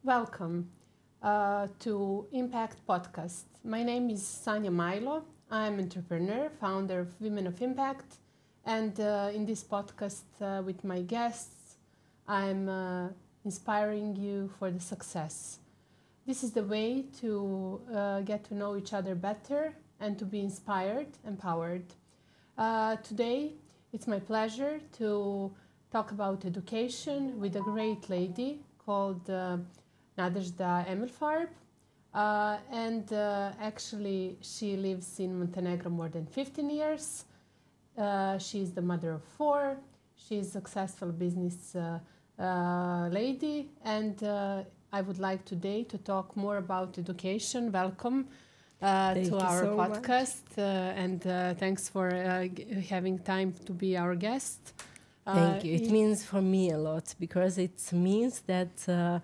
Welcome to Impact Podcast. My name is Sanja Milosavljević. I'm an entrepreneur, founder of Women of Impact, and in this podcast with my guests, I'm inspiring you for the success. This is the way to get to know each other better and to be inspired, empowered. Today, it's my pleasure to talk about education with a great lady called Nadeždu Emilfarb. Actually, she lives in Montenegro more than 15 years. She is the mother of 4. She is a successful business lady. And I would like today to talk more about education. Welcome to our podcast. And thanks for having time to be our guest. Thank you. It means for me a lot because it means that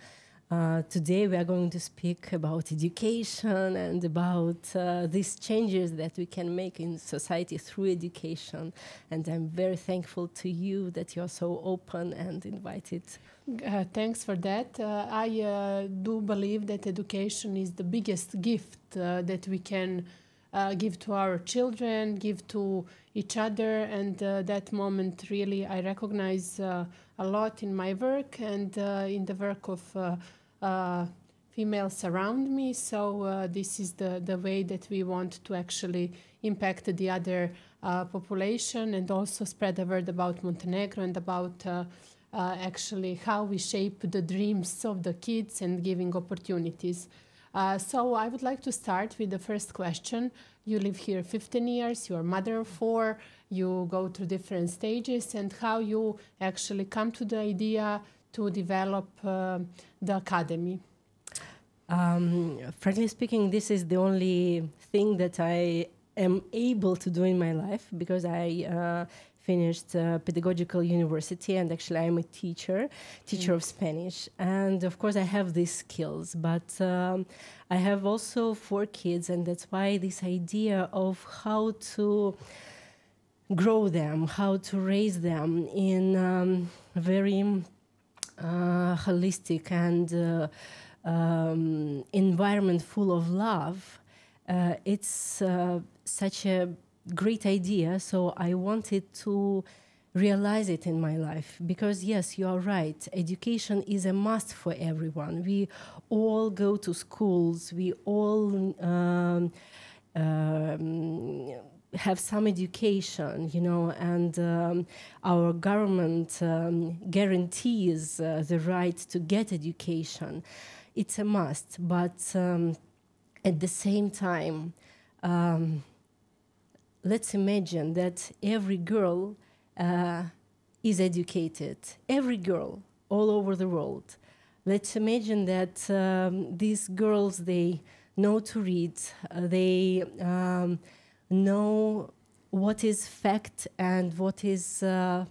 today we are going to speak about education and about these changes that we can make in society through education. And I'm very thankful to you that you're so open and invited. Thanks for that. I do believe that education is the biggest gift that we can give to our children, give to each other, and that moment really I recognize a lot in my work and in the work of females around me. So this is the way that we want to actually impact the other population and also spread the word about Montenegro and about actually how we shape the dreams of the kids and giving opportunities. So I would like to start with the first question. You live here 15 years, you are mother of 4, you go through different stages, and how you actually come to the idea to develop the academy. Frankly speaking, this is the only thing that I am able to do in my life because I finished pedagogical university, and actually I'm a teacher of Spanish. And of course I have these skills, but I have also 4 kids, and that's why this idea of how to grow them, how to raise them in a very holistic and environment full of love, it's such a great idea. So I wanted to realize it in my life because yes, you are right, education is a must for everyone. We all go to schools, we all have some education, and our government guarantees the right to get education. It's a must, but at the same time, let's imagine that every girl is educated. Every girl all over the world. Let's imagine that these girls, they know to read, they know what is fact and what is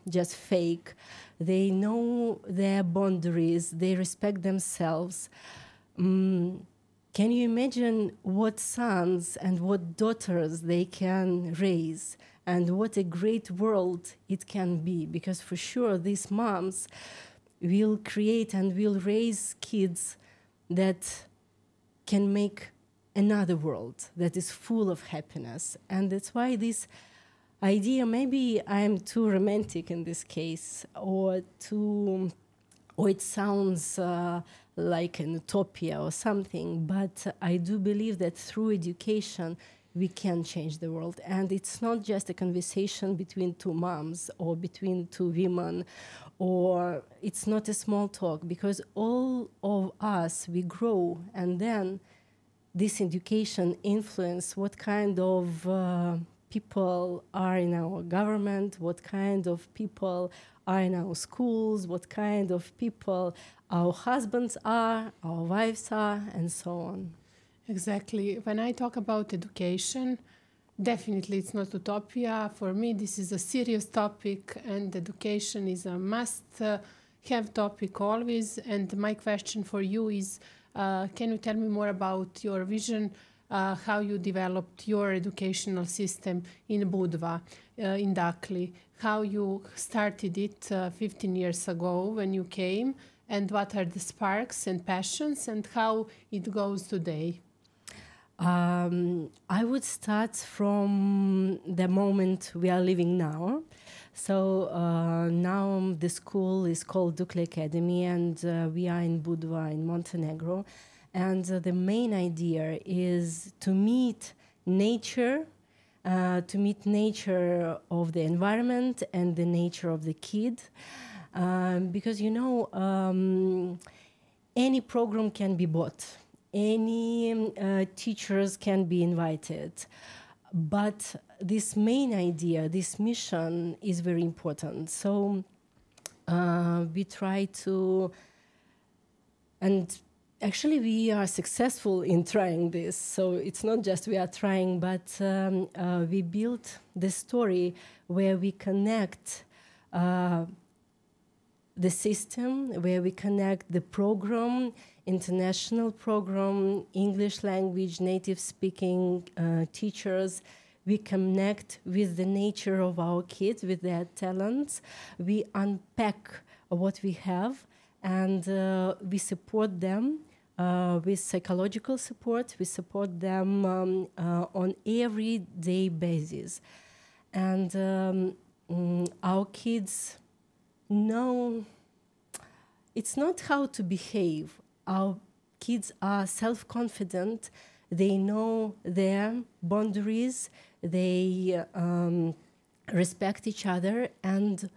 just fake. They know their boundaries, they respect themselves. Can you imagine what sons and what daughters they can raise and what a great world it can be? Because for sure these moms will create and will raise kids that can make another world that is full of happiness. And that's why this idea, maybe I am too romantic in this case, or it sounds like an utopia or something, but I do believe that through education we can change the world. And it's not just a conversation between 2 moms or between 2 women, or it's not a small talk, because all of us, we grow, and then this education influence what kind of people are in our government, what kind of people are in our schools, what kind of people our husbands are, our wives are, and so on. Exactly. When I talk about education, definitely it's not utopia. For me, this is a serious topic, and education is a must-have topic always. And my question for you is, can you tell me more about your vision, how you developed your educational system in Budva, in Dukley, how you started it 15 years ago when you came, and what are the sparks and passions and how it goes today? I would start from the moment we are living now. So now the school is called Dukley Academy, and we are in Budva in Montenegro. And the main idea is to meet nature of the environment and the nature of the kid. Because, any program can be bought. Any teachers can be invited. But this main idea, this mission is very important. So we try to, and actually we are successful in trying this. So it's not just we are trying, but we built the story where we connect the system, where we connect the program, international program, English language, native speaking teachers. We connect with the nature of our kids, with their talents. We unpack what we have, and we support them with psychological support. We support them on everyday basis. And our kids know it's not how to behave. Our kids are self-confident. They know their boundaries. They respect each other. And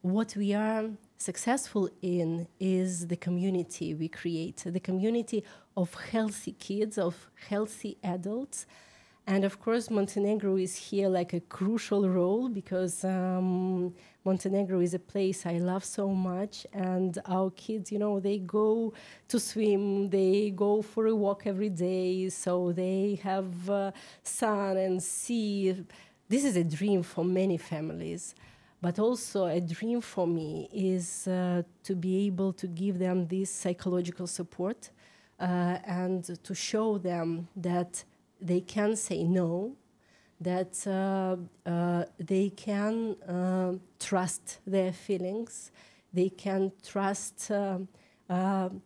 what we are successful in is the community we create, the community of healthy kids, of healthy adults. And of course, Montenegro is here like a crucial role because Montenegro is a place I love so much. And our kids, they go to swim, they go for a walk every day. So they have sun and sea. This is a dream for many families. But also a dream for me is to be able to give them this psychological support and to show them that they can say no, that they can trust their feelings, they can trust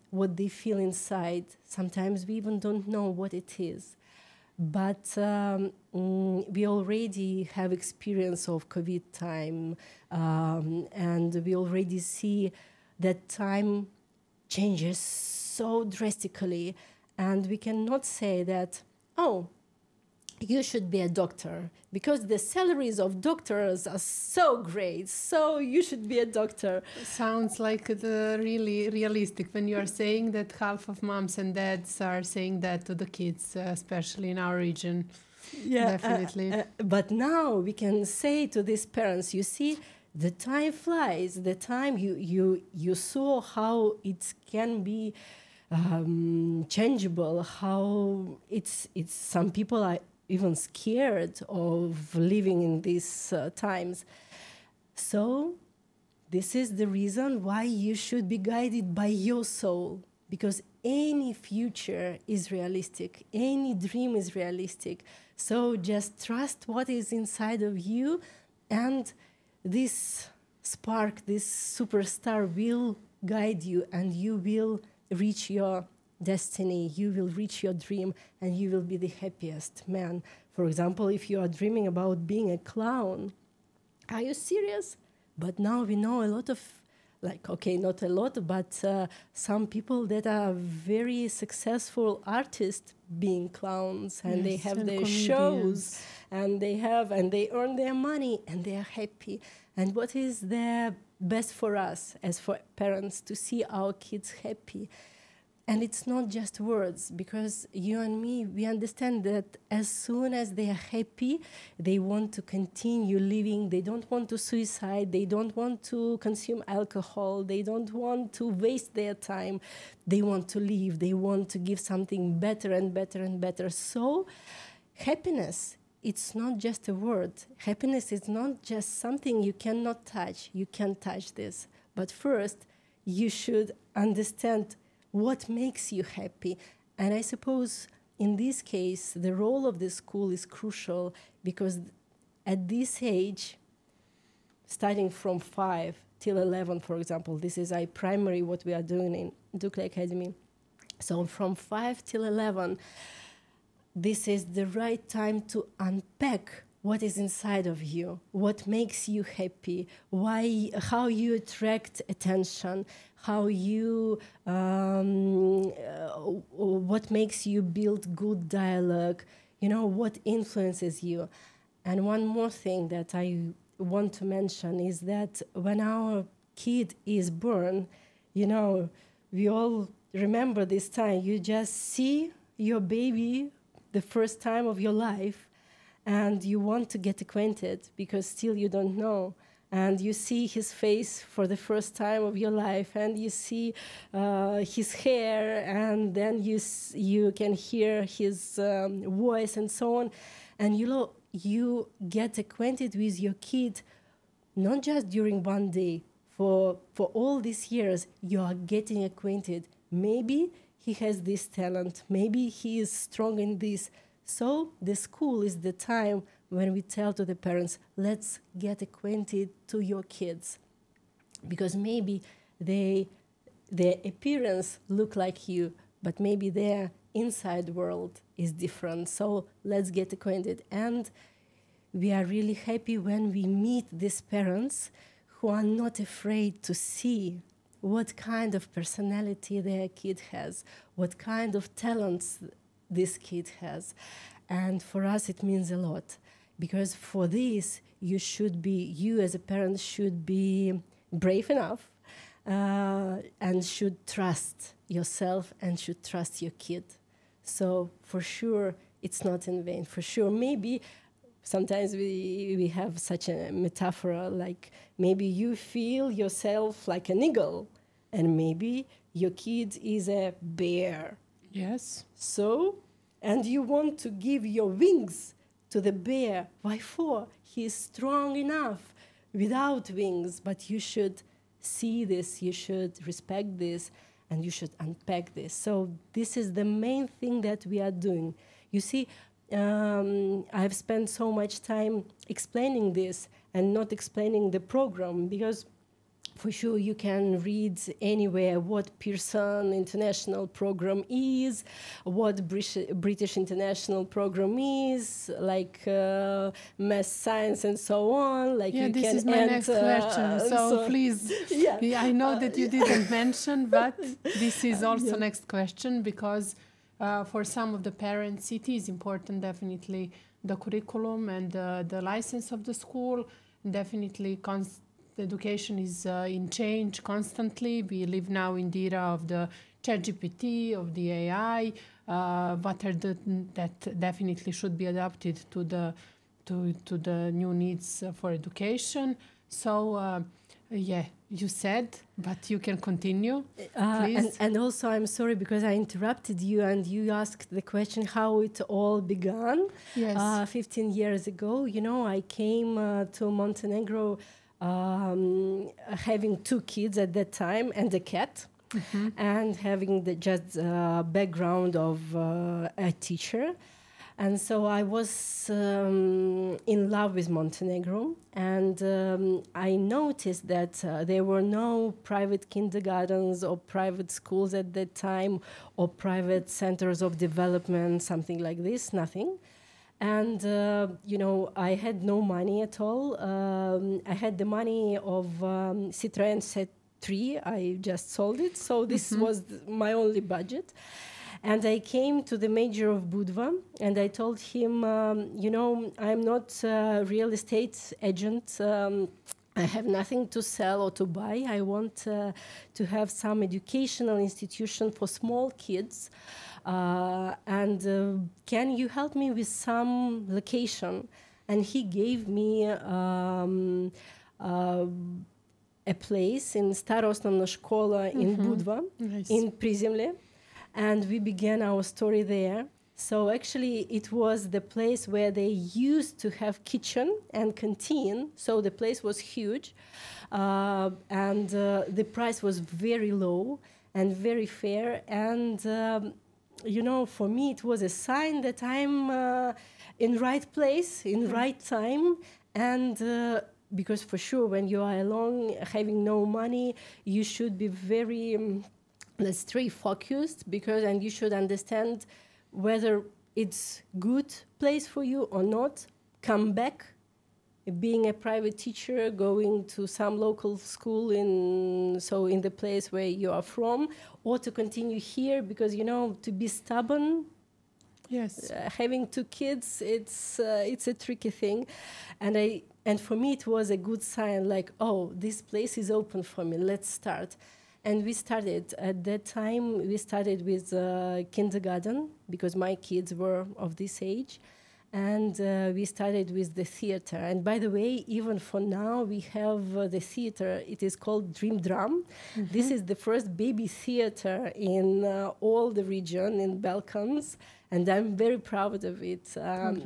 what they feel inside. Sometimes we even don't know what it is. But we already have experience of COVID time, and we already see that time changes so drastically, and we cannot say that, oh, you should be a doctor because the salaries of doctors are so great, so you should be a doctor. Sounds like the really realistic when you are saying that half of moms and dads are saying that to the kids, especially in our region. Yeah, definitely. But now we can say to these parents, you see, the time flies. The time you saw how it can be changeable, how it's some people are even scared of living in these times. So this is the reason why you should be guided by your soul, because any future is realistic, any dream is realistic. So just trust what is inside of you, and this spark, this superstar will guide you, and you will reach your destiny, you will reach your dream, and you will be the happiest man. For example, if you are dreaming about being a clown, are you serious? But now we know a lot of, not a lot, but some people that are very successful artists being clowns, and they have their comedians. Shows, and they earn their money, and they are happy. And what is the best for us as for parents to see our kids happy? And it's not just words, because you and me, we understand that as soon as they are happy, they want to continue living. They don't want to suicide. They don't want to consume alcohol. They don't want to waste their time. They want to live. They want to give something better and better and better. So happiness, it's not just a word. Happiness is not just something you cannot touch. You can't touch this. But first, you should understand what makes you happy. And I suppose in this case, the role of the school is crucial, because at this age, starting from 5 till 11, for example. This is our primary, what we are doing in Dukley Academy. So from 5 till 11, this is the right time to unpack what is inside of you, what makes you happy, how you attract attention, what makes you build good dialogue, what influences you. And one more thing that I want to mention is that when our kid is born, we all remember this time. You just see your baby the first time of your life, and you want to get acquainted because still you don't know. And you see his face for the first time of your life, and you see his hair, and then you can hear his voice and so on. And you get acquainted with your kid not just during one day. For all these years, you are getting acquainted. Maybe he has this talent. Maybe he is strong in this. So the school is the time when we tell to the parents, let's get acquainted to your kids. Because maybe their appearance look like you, but maybe their inside world is different. So let's get acquainted. And we are really happy when we meet these parents who are not afraid to see what kind of personality their kid has, what kind of talents this kid has. And for us, it means a lot. Because for this, you as a parent should be brave enough and should trust yourself and should trust your kid. So for sure, it's not in vain. For sure, maybe sometimes we have such a metaphor, like maybe you feel yourself like an eagle, and maybe your kid is a bear. Yes. So, and you want to give your wings to the bear. Why for? He is strong enough without wings, but you should see this, you should respect this, and you should unpack this. So this is the main thing that we are doing. You see, I've spent so much time explaining this and not explaining the program, because for sure you can read anywhere what Pearson International Program is, what British International Program is, like math, science, and so on. Like yeah, this is my next question. So please, yeah, I know that you didn't mention, but this is also next question, because for some of the parents, it is important, definitely, the curriculum and the license of the school. Definitely, the education is in change constantly. We live now in the era of the ChatGPT, of the AI. What are that definitely should be adapted to the new needs for education. So you said, but you can continue, please. And also, I'm sorry because I interrupted you, and you asked the question how it all began. Yes. 15 years ago, I came to Montenegro having 2 kids at that time and a cat, and having the background of a teacher. And so I was in love with Montenegro, and I noticed that there were no private kindergartens or private schools at that time, or private centers of development, something like this, nothing. And, I had no money at all. I had the money of Citroën C3. I just sold it. So this was my only budget. And I came to the mayor of Budva, and I told him, I'm not a real estate agent. I have nothing to sell or to buy. I want to have some educational institution for small kids. And can you help me with some location? And he gave me a place in Stara osnovna škola in Budva, in Prizemlje. And we began our story there. So actually it was the place where they used to have kitchen and canteen. So the place was huge. And the price was very low and very fair. And, for me it was a sign that I'm in right place, in right time. And because for sure, when you are alone, having no money, you should be very, let's say, focused, and you should understand whether it's good place for you or not. Come back, being a private teacher, going to some local school in the place where you are from, or to continue here, because to be stubborn. Yes. Having 2 kids, it's a tricky thing, and for me it was a good sign. Like, oh, this place is open for me. Let's start. And we started at that time. We started with kindergarten, because my kids were of this age. And we started with the theater. And by the way, even for now, we have the theater. It is called Dream Drum. Mm-hmm. This is the first baby theater in all the region in Balkans. And I'm very proud of it. And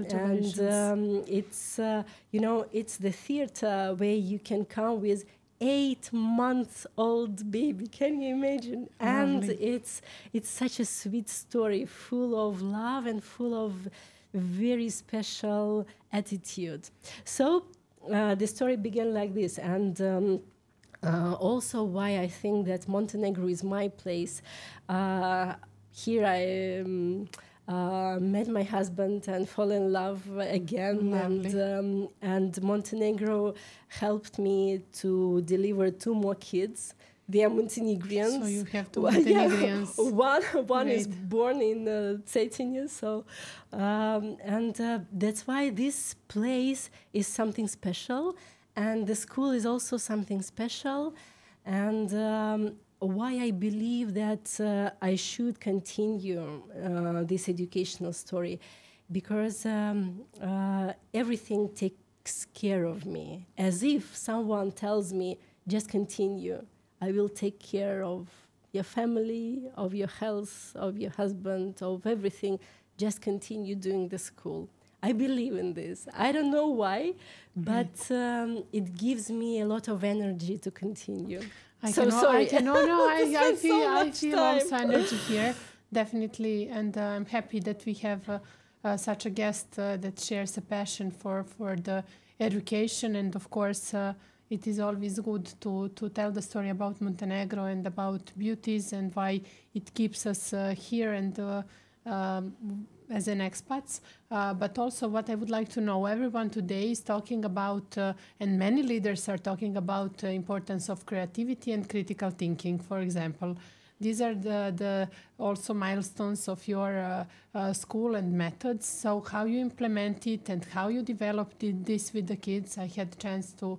it's, it's the theater where you can come with 8-month-old baby. Can you imagine? And it's such a sweet story, full of love and full of very special attitude. So the story began like this, and also why I think that Montenegro is my place. Here I met my husband and fall in love again, and Montenegro helped me to deliver 2 more kids. They are Montenegrins. So you have 2 Montenegrins. Yeah. One is born in Cetinje, so that's why this place is something special, and the school is also something special, and why I believe that I should continue this educational story, because everything takes care of me, as if someone tells me, just continue. I will take care of your family, of your health, of your husband, of everything. Just continue doing the school. I believe in this. I don't know why, but it gives me a lot of energy to continue. I feel also energy here, definitely. And I'm happy that we have such a guest that shares a passion for the education. And of course, it is always good to tell the story about Montenegro and about beauties and why it keeps us here and as an expats. But also what I would like to know, everyone today is talking about, and many leaders are talking about the importance of creativity and critical thinking, for example. These are the also milestones of your school and methods. So how you implement it and how you developed this with the kids. I had a chance to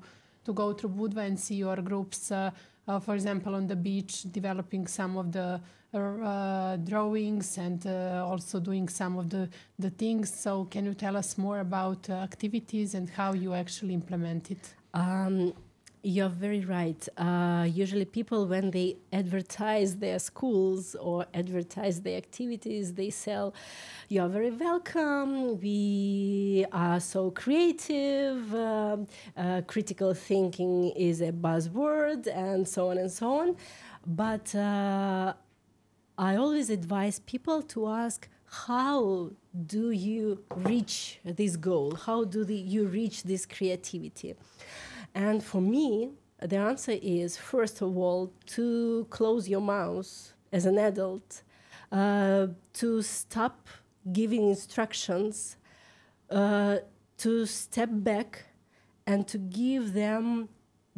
go through Budva and see your groups, for example, on the beach, developing some of the drawings and also doing some of the things. So can you tell us more about activities and how you actually implement it? You're very right. Usually people, when they advertise their schools or advertise their activities, they sell, you're very welcome, we are so creative, critical thinking is a buzzword, and so on and so on. But I always advise people to ask, how do you reach this goal? How do you reach this creativity? And for me, the answer is, first of all, to close your mouth as an adult, to stop giving instructions, to step back and to give them,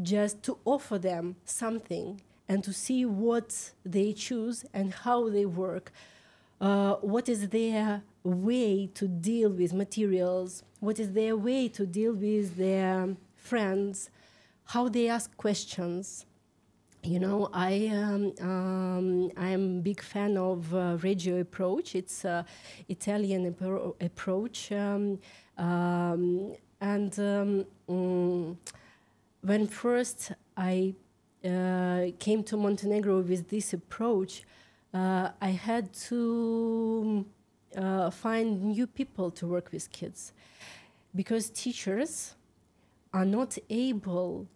just to offer them something and to see what they choose and how they work. What is their way to deal with materials? What is their way to deal with their friends, how they ask questions. You know, I am a big fan of Reggio approach. It's Italian approach. When first I came to Montenegro with this approach, I had to find new people to work with kids, because teachers are not able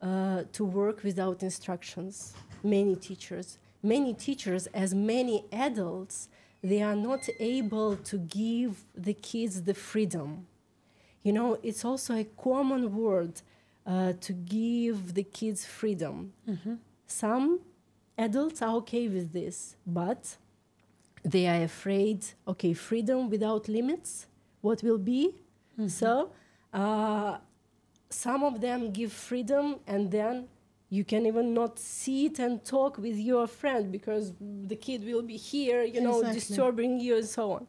to work without instructions. Many teachers, as many adults, they are not able to give the kids the freedom. You know, it's also a common word. to give the kids freedom. Some adults are okay with this, but they are afraid, okay, freedom without limits, what will be? So some of them give freedom, and then you can even not sit and talk with your friend because the kid will be here, disturbing you and so on.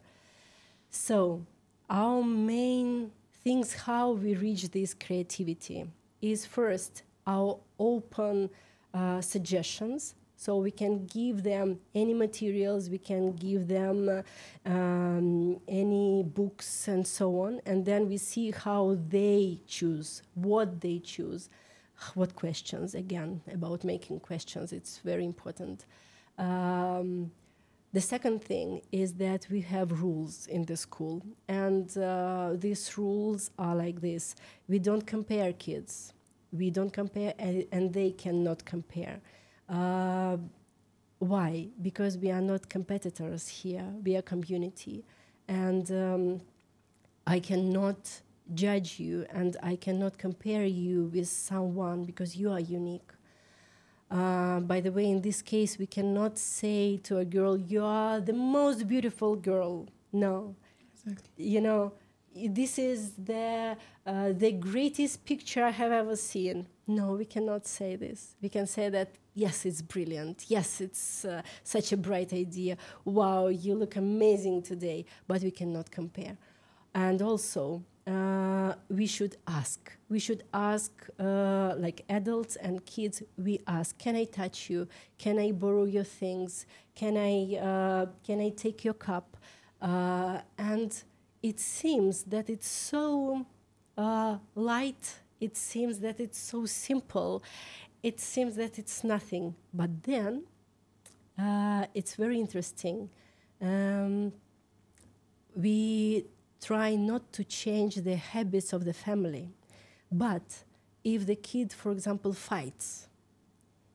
So our main things how we reach this creativity is first our open suggestions. So we can give them any materials, we can give them any books and so on. And then we see how they choose, what they choose, what questions, again, about making questions. It's very important. The second thing is that we have rules in the school. And these rules are like this. We don't compare kids. We don't compare, and they cannot compare. Why? Because we are not competitors here. We are community. And I cannot judge you, and I cannot compare you with someone because you are unique. By the way, in this case, we cannot say to a girl, you are the most beautiful girl. No. Exactly. This is the greatest picture I have ever seen. No, we cannot say this. We can say that, yes, it's brilliant. Yes, it's such a bright idea. Wow, you look amazing today. But we cannot compare. And also, we should ask. We should ask, like adults and kids, we ask, can I touch you? Can I borrow your things? Can I take your cup? And it seems that it's so light. It seems that it's so simple. It seems that it's nothing. But then it's very interesting. We try not to change the habits of the family. But if the kid, for example, fights,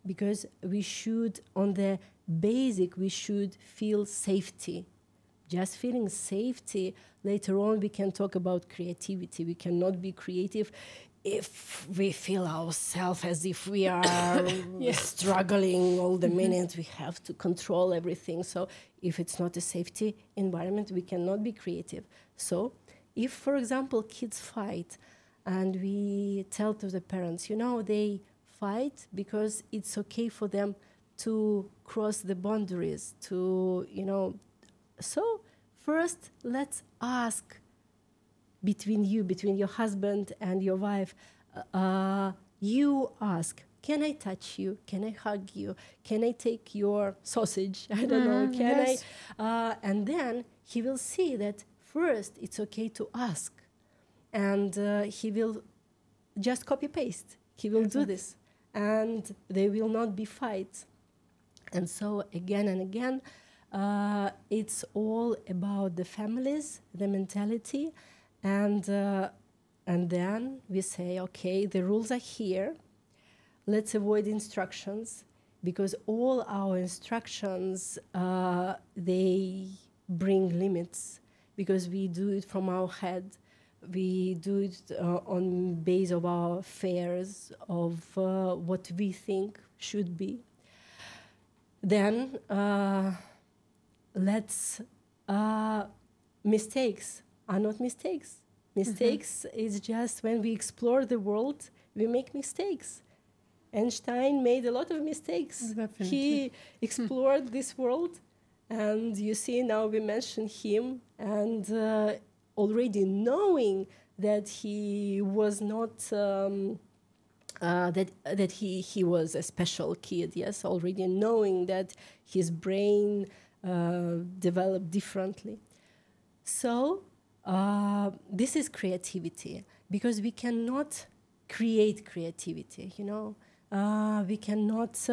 because we should, on the basic, we should feel safety. Just feeling safety, later on we can talk about creativity. We cannot be creative if we feel ourselves as if we are struggling all the minute. We have to control everything. So if it's not a safety environment, we cannot be creative. So if, for example, kids fight and we tell to the parents, they fight because it's okay for them to cross the boundaries, So first, let's ask between your husband and your wife, you ask, can I touch you? Can I hug you? Can I take your sausage? I don't know. Can I? And then he will see that first it's okay to ask. And he will just copy-paste. He will do this. And there will not be fights. And so again and again, it's all about the families, the mentality, and then we say, okay, the rules are here. Let's avoid instructions, because all our instructions, they bring limits, because we do it from our head. We do it on base of our fears, of what we think should be. Then mistakes are not mistakes. Mistakes is just when we explore the world, we make mistakes. Einstein made a lot of mistakes. Definitely. He explored this world, and you see now we mention him, and already knowing that he was not that he was a special kid, yes, already knowing that his brain developed differently. So this is creativity, because we cannot create creativity, we cannot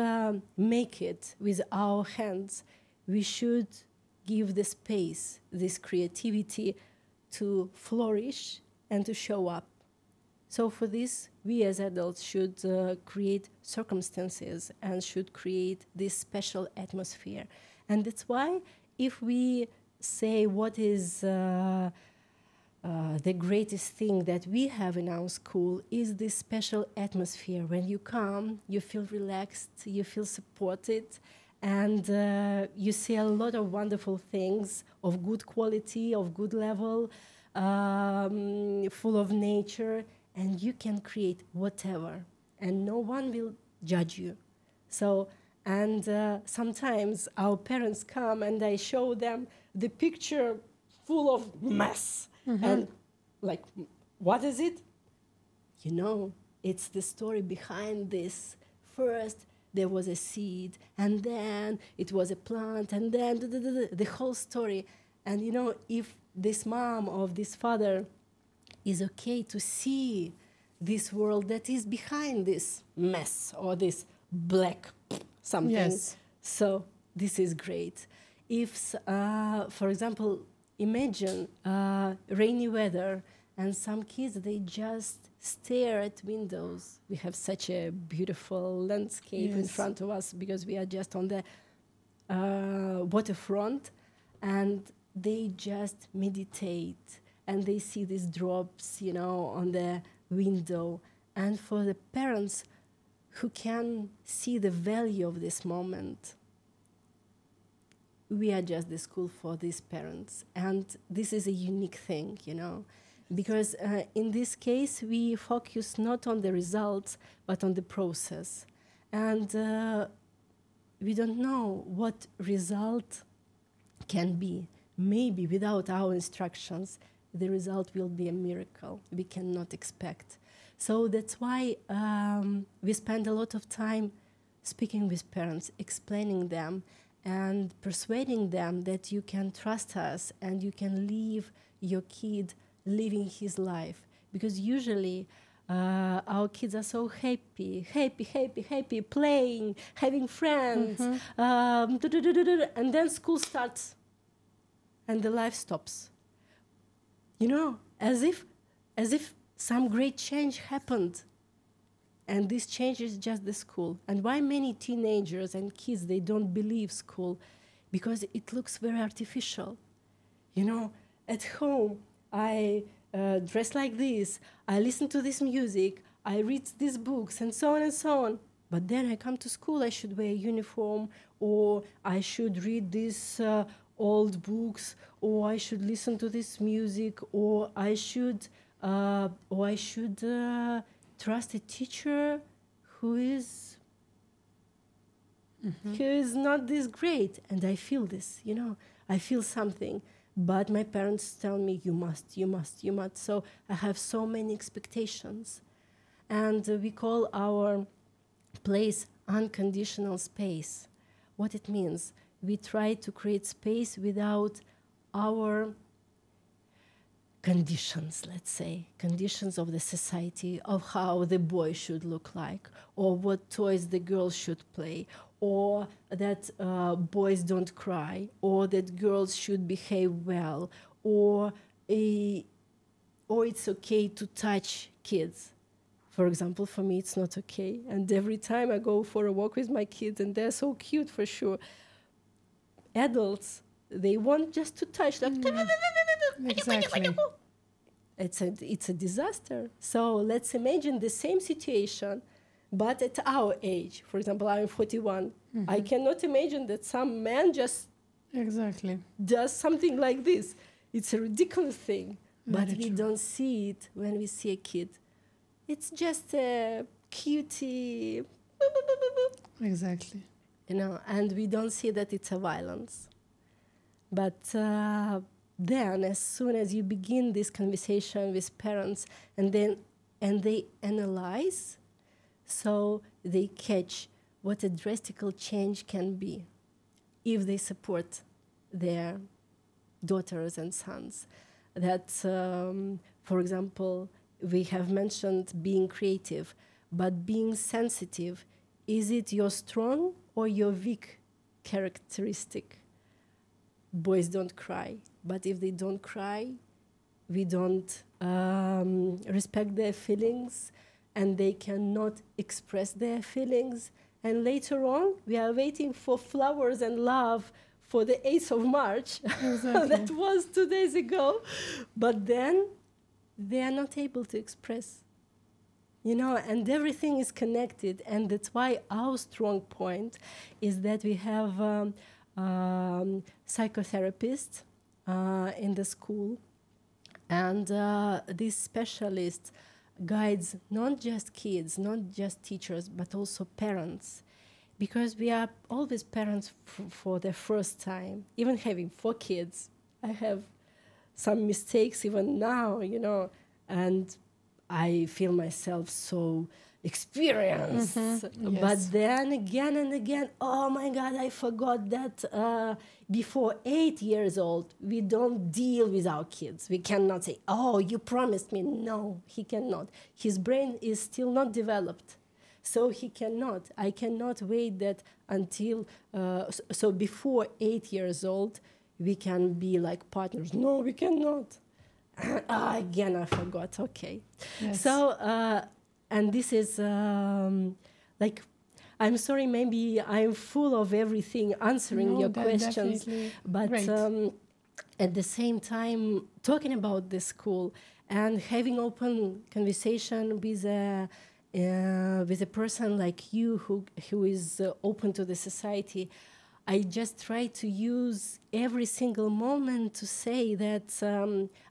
make it with our hands. We should give the space, this creativity, to flourish and to show up. So for this, we as adults should create circumstances and should create this special atmosphere. And that's why if we say what is the greatest thing that we have in our school is this special atmosphere. When you come, you feel relaxed, you feel supported, and you see a lot of wonderful things of good quality, of good level, full of nature, and you can create whatever, and no one will judge you. So, and sometimes our parents come and I show them the picture full of mess. And like, what is it? You know, it's the story behind this. First, there was a seed, and then it was a plant, and then the whole story. And you know, if this mom or this father is okay to see this world that is behind this mess or this black something, Yes. so this is great. If, for example, imagine rainy weather and some kids, they just stare at windows. We have such a beautiful landscape in Yes. front of us because we are just on the waterfront, and they just meditate and they see these drops, you know, on the window. And for the parents who can see the value of this moment, we are just the school for these parents. And this is a unique thing, you know, because in this case, we focus not on the results, but on the process. And we don't know what result can be. Maybe without our instructions, the result will be a miracle we cannot expect. So that's why we spend a lot of time speaking with parents, explaining them, and persuading them that you can trust us and you can leave your kid living his life. Because usually our kids are so happy, playing, having friends, and then school starts and the life stops. You know, as if some great change happened. And this change is just the school. And why many teenagers and kids, they don't believe school? Because it looks very artificial. You know, at home, I dress like this, I listen to this music, I read these books, and so on and so on. But then I come to school, I should wear a uniform, or I should read these old books, or I should listen to this music, or I should trust a teacher who is not this great. And I feel this, you know, I feel something. But my parents tell me, you must. So I have so many expectations. And we call our place unconditional space. What it means, we try to create space without our conditions, let's say, conditions of the society, of how the boy should look like, or what toys the girl should play, or that boys don't cry, or that girls should behave well, or it's okay to touch kids. For example, for me, it's not okay. And every time I go for a walk with my kids, and they're so cute for sure, adults, they want just to touch, like, Exactly. It's a disaster. So let's imagine the same situation, but at our age. For example, I'm 41. I cannot imagine that some man just Exactly. does something like this. It's a ridiculous thing. But Very we true. don't see it when we see a kid. It's just a cutie, Exactly. you know, and we don't see that it's a violence. But then, as soon as you begin this conversation with parents, and they analyze, so they catch what a drastic change can be if they support their daughters and sons. That, for example, we have mentioned being creative, but being sensitive, is it your strong or your weak characteristic? Boys don't cry, but if they don't cry, we don't respect their feelings, and they cannot express their feelings. And later on, we are waiting for flowers and love for the 8th of March. Exactly. That was 2 days ago. But then they are not able to express. And everything is connected. And that's why our strong point is that we have psychotherapists in the school. And this specialist guides not just kids, not just teachers, but also parents. Because we are always parents for the first time. Even having 4 kids, I have some mistakes even now, and I feel myself so experienced. Mm-hmm. Yes. But then again and again, oh my God, I forgot that before 8 years old, we don't deal with our kids. We cannot say, oh, you promised me. No, he cannot. His brain is still not developed. So he cannot. I cannot wait that until, so before 8 years old, we can be like partners. No, we cannot. Again, I forgot. Okay. Yes. So, and this is like, I'm sorry, maybe I'm full of everything answering your questions. But at the same time, talking about the school and having open conversation with a person like you who is open to the society, I just try to use every single moment to say that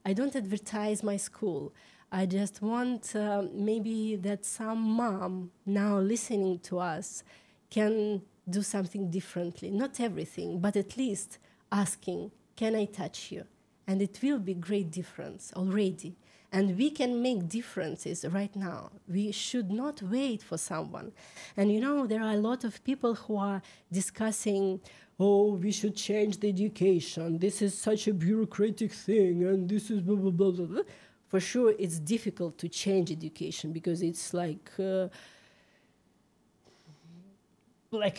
I don't advertise my school. I just want maybe that some mom now listening to us can do something differently. Not everything, but at least asking, can I touch you? And it will be great difference already. And we can make differences right now. We should not wait for someone. And there are a lot of people who are discussing, oh, we should change the education. This is such a bureaucratic thing, and this is blah, blah, blah, blah, blah. For sure, it's difficult to change education because it's like a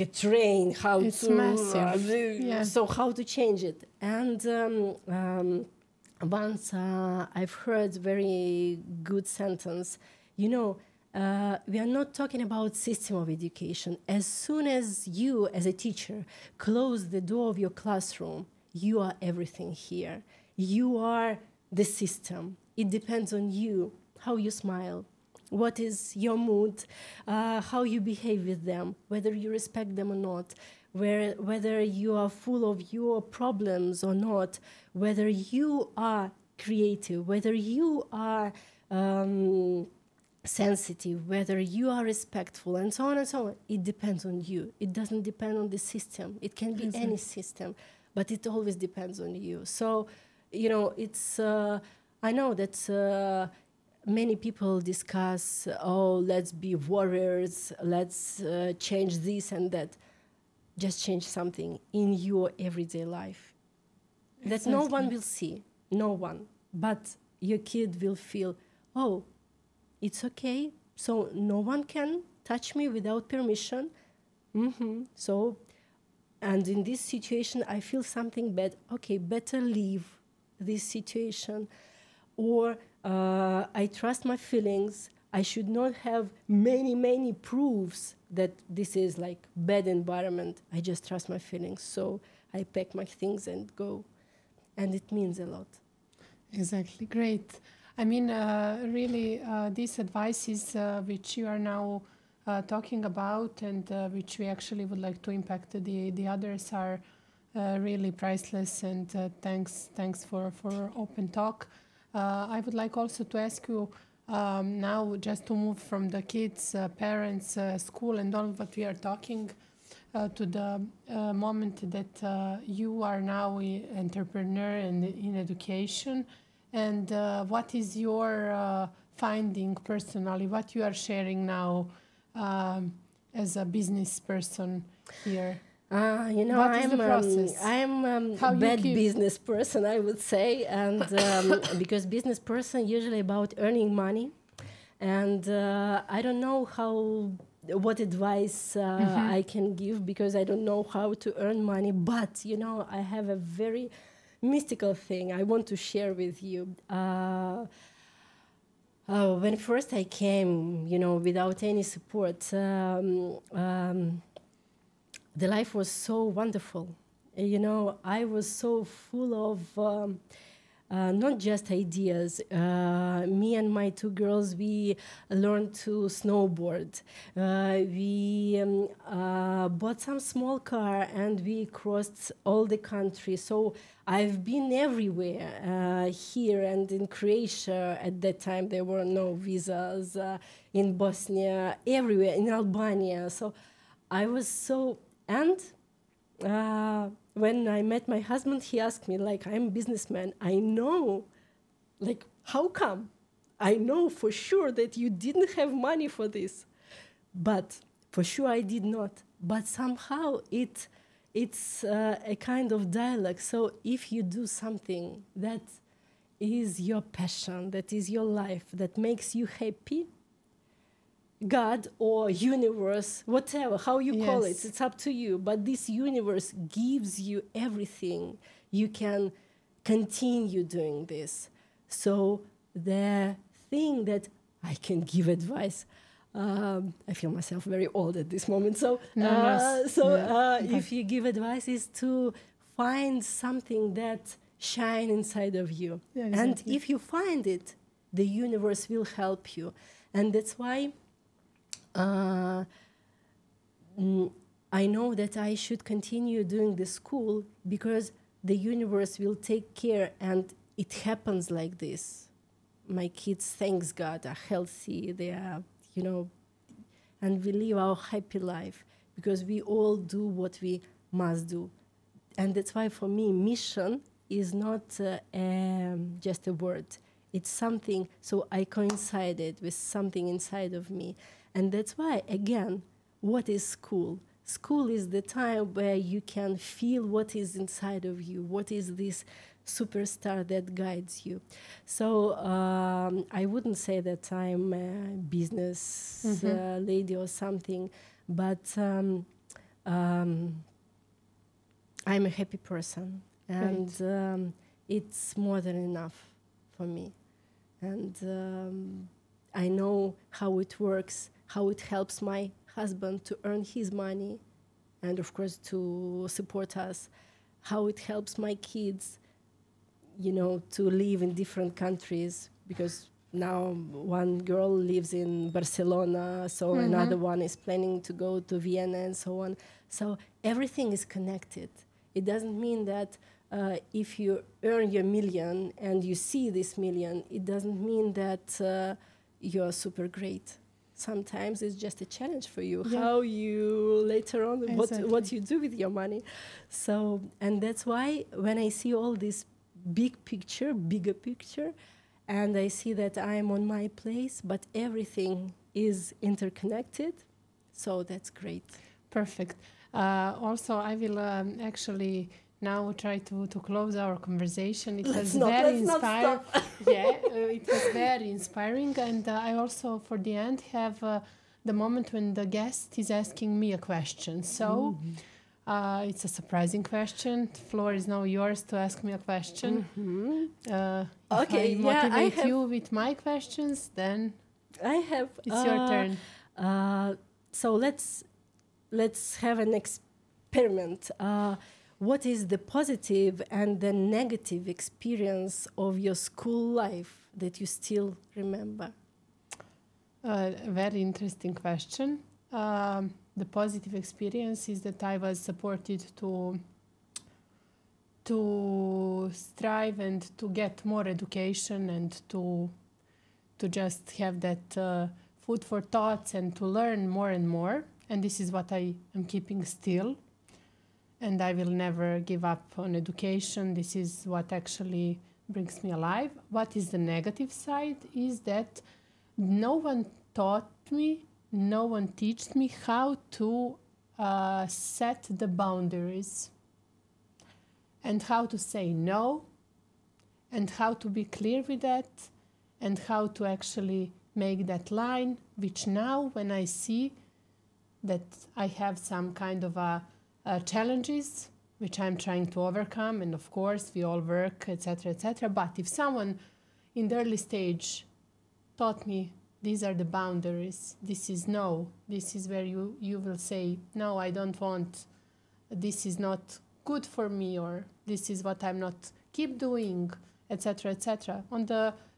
train. It's massive. Yeah. So how to change it? And once I've heard very good sentence, we are not talking about system of education. As soon as you, as a teacher, close the door of your classroom, you are everything here. You are the system. It depends on you, how you smile, what is your mood, how you behave with them, whether you respect them or not, whether you are full of your problems or not, whether you are creative, whether you are sensitive, whether you are respectful, and so on and so on. It depends on you. It doesn't depend on the system. It can be any system, but it always depends on you. So, it's... I know that many people discuss, oh, let's be warriors, let's change this and that. Just change something in your everyday life. That no one will see, no one. But your kid will feel, oh, it's okay, so no one can touch me without permission. So, and in this situation, I feel something bad. Okay, better leave this situation. Or I trust my feelings. I should not have many proofs that this is like bad environment. I just trust my feelings. So I pack my things and go. And it means a lot. Exactly. Great. I mean, really, these advices which you are now talking about and which we actually would like to impact the others are really priceless. And thanks for open talk. I would like also to ask you now just to move from the kids, parents, school and all what we are talking to the moment that you are now an entrepreneur in education. And what is your finding personally, what you are sharing now as a business person here? I'm a bad business person, I would say, and because business person usually about earning money, and I don't know what advice I can give because I don't know how to earn money. But I have a very mystical thing I want to share with you. When first I came, without any support. The life was so wonderful. I was so full of not just ideas. Me and my two girls, we learned to snowboard. We bought some small car and we crossed all the country. So I've been everywhere, here and in Croatia. At that time, there were no visas. In Bosnia, everywhere, in Albania. So I was so... And when I met my husband, he asked me, like, I'm a businessman. I know, like, how come? I know for sure that you didn't have money for this. But for sure I did not. But somehow it's a kind of dialogue. So if you do something that is your passion, that is your life, that makes you happy, God or universe, whatever, how you call it, it's up to you. But this universe gives you everything. You can continue doing this. So the thing that I can give advice, I feel myself very old at this moment. So, if you give advice, is to find something that shines inside of you. Yeah, exactly. And if you find it, the universe will help you. And that's why I know that I should continue doing the school, because the universe will take care, and it happens like this. My kids, thanks God, are healthy. They are, and we live our happy life because we all do what we must do. And that's why for me, mission is not just a word. It's something, so I coincided with something inside of me. And that's why, again, what is school? School is the time where you can feel what is inside of you, what is this superstar that guides you. So I wouldn't say that I'm a business lady or something, but I'm a happy person. And it's more than enough for me. And I know how it works, how it helps my husband to earn his money and, of course, to support us, how it helps my kids, to live in different countries, because now one girl lives in Barcelona, so another one is planning to go to Vienna and so on. So everything is connected. It doesn't mean that if you earn your million and you see this million, it doesn't mean that you're super great. Sometimes it's just a challenge for you, how you later on, what you do with your money. So, and that's why when I see all this bigger picture, and I see that I am on my place, but everything is interconnected, so that's great. Perfect. Also, I will actually now try to close our conversation. It was very inspiring. It was very inspiring. And I also, for the end, have the moment when the guest is asking me a question. So it's a surprising question. The floor is now yours to ask me a question. Okay, if I motivate you with my questions, then it's your turn. So let's have an experiment. What is the positive and the negative experience of your school life that you still remember? Very interesting question. The positive experience is that I was supported to strive and to get more education and to just have that food for thoughts and to learn more and more. And this is what I am keeping still. And I will never give up on education. This is what actually brings me alive. What is the negative side is that no one taught me, no one taught me how to set the boundaries and how to say no and how to be clear with that and how to actually make that line, which now when I see that I have some kind of challenges which I'm trying to overcome, and of course we all work, etc., etc. But if someone in the early stage taught me these are the boundaries, this is no, this is where you will say, no, I don't want, this is not good for me, or this is what I'm not keep doing, etc., etc. On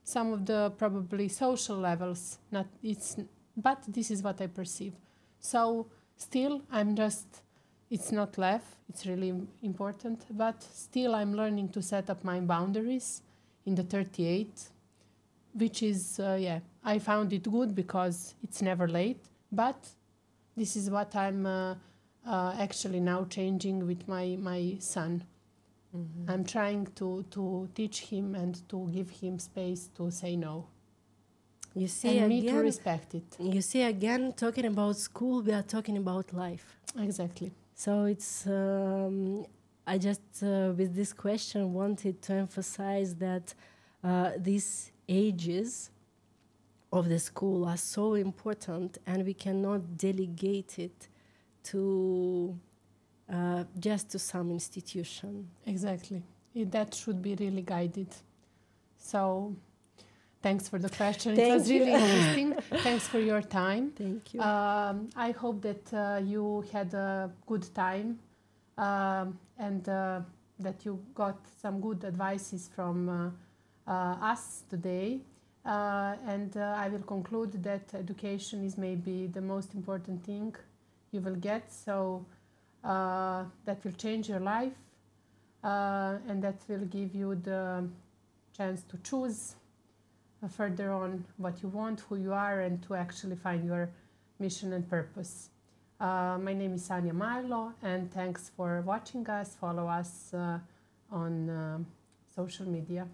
some of the probably social levels, but this is what I perceive. So still, it's not left, it's really important, but still I'm learning to set up my boundaries in the 38, which is, I found it good because it's never late, but this is what I'm actually now changing with my son. Mm-hmm. I'm trying to teach him and to give him space to say no. You see, and again, me to respect it. You see, again, talking about school, we are talking about life. Exactly. So it's, I just, with this question, wanted to emphasize that these ages of the school are so important, and we cannot delegate it to just to some institution. Exactly. That should be really guided. So thanks for the question. It was really interesting. Thanks for your time. Thank you. I hope that you had a good time and that you got some good advices from us today. And I will conclude that education is maybe the most important thing you will get. So that will change your life and that will give you the chance to choose further on what you want, who you are, and to actually find your mission and purpose. My name is Sanja Milosavljević, and thanks for watching us. Follow us on social media.